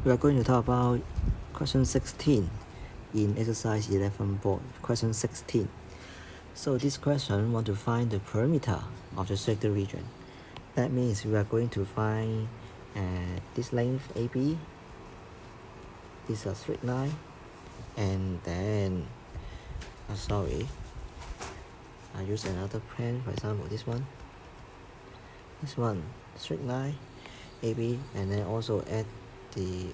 We are going to talk about question 16 in exercise 11 board, question 16. So this question want to find the perimeter of the circular region. That means we are going to find this length AB, this is a straight line, and then, I use another pen, for example this one, straight line, AB, and then also add the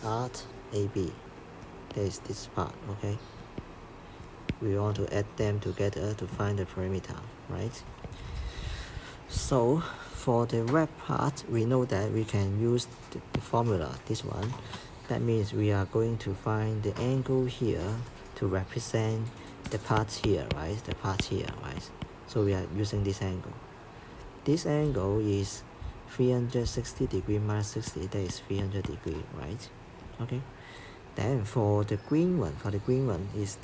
arc AB, that is this part, okay? We want to add them together to find the perimeter, right? So for the red part, we know that we can use the formula, this one. That means we are going to find the angle here to represent the part here, right? The part here, right? So we are using this angle. This angle is 360 degree minus 60, that is 300 degree, right? Okay. Then for the green one, is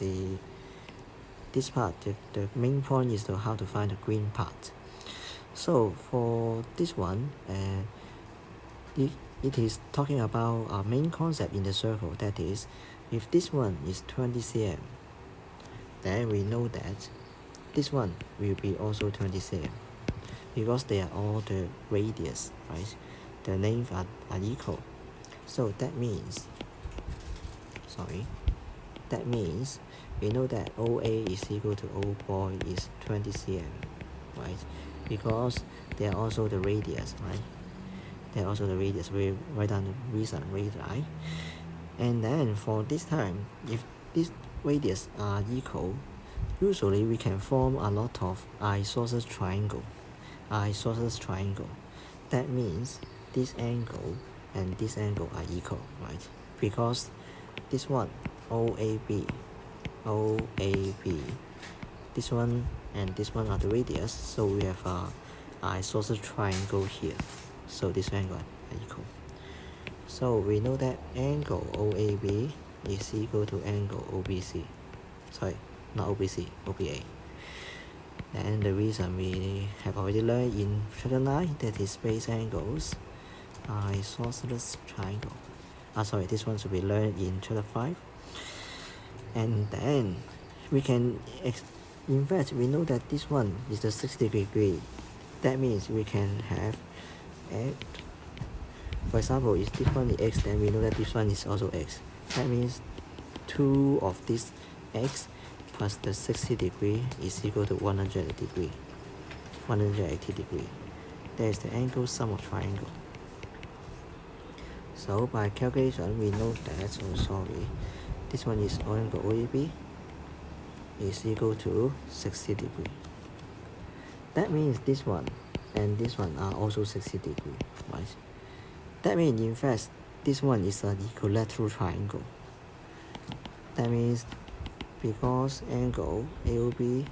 this part. The main point is how to find the green part. So for this one, it is talking about our main concept in the circle. That is, if this one is 20 cm, then we know that this one will be also 20 cm because they are all the radius, right? The length are equal. So that means, we know that OA is equal to O point is 20 cm, right? Because they are also the radius, right? They are also the radius. We write down the reason, right? And then for this time, if these radius are equal, usually we can form a lot of isosceles triangle. That means this angle and this angle are equal, right? Because this one, OAB, this one and this one are the radius, so we have a isosceles triangle here. So this angle are equal. So we know that angle OAB is equal to angle OBC. Sorry, not OBC, OBA. And the reason we have already learned in chapter 9, that is base angles, isosceles triangle. This one should be learned in chapter 5. And then we can, in fact, we know that this one is the 60 degree. That means we can have x. For example, if this one is x, then we know that this one is also x. That means 2 of this x plus the 60 degree is equal to 180 degree. That is the angle sum of triangle. So by calculation, we know that, this one is angle OAB is equal to 60 degree. That means this one and this one are also 60 degree, right? That means, in fact, this one is an equilateral triangle. That means because angle AOB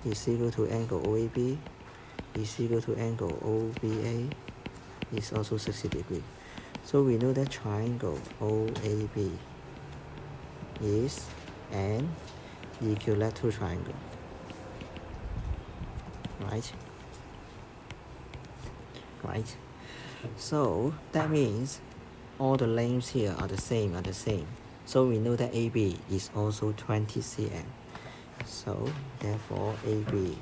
is equal to angle OAB is equal to angle OBA is also 60 degree. So we know that triangle OAB is an equilateral triangle, right? So that means all the lengths here are the same. So we know that AB is also 20 cm. So therefore AB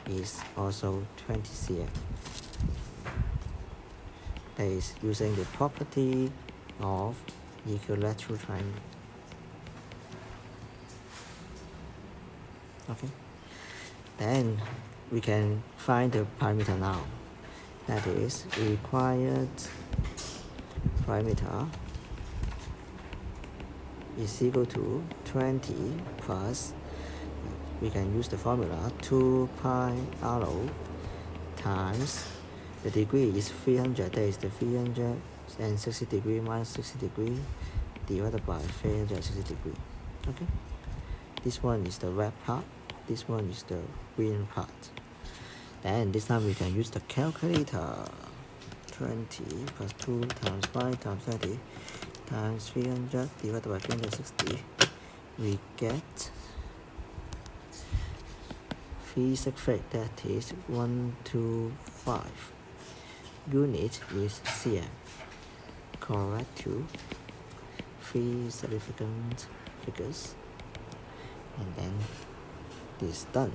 is also 20 cm. That is using the property of equilateral triangle. Okay. Then we can find the perimeter now. That is required perimeter is equal to 20 plus, we can use the formula 2 pi r times the degree is 300, that is the 360 degree minus 60 degree divided by 360 degree. Okay. This one is the red part, this one is the green part. Then this time we can use the calculator. 20 plus 2 times 5 times 30 times 300 divided by 360. We get 365, that is 125. Unit is cm. correct to 3 significant figures, and then this is done.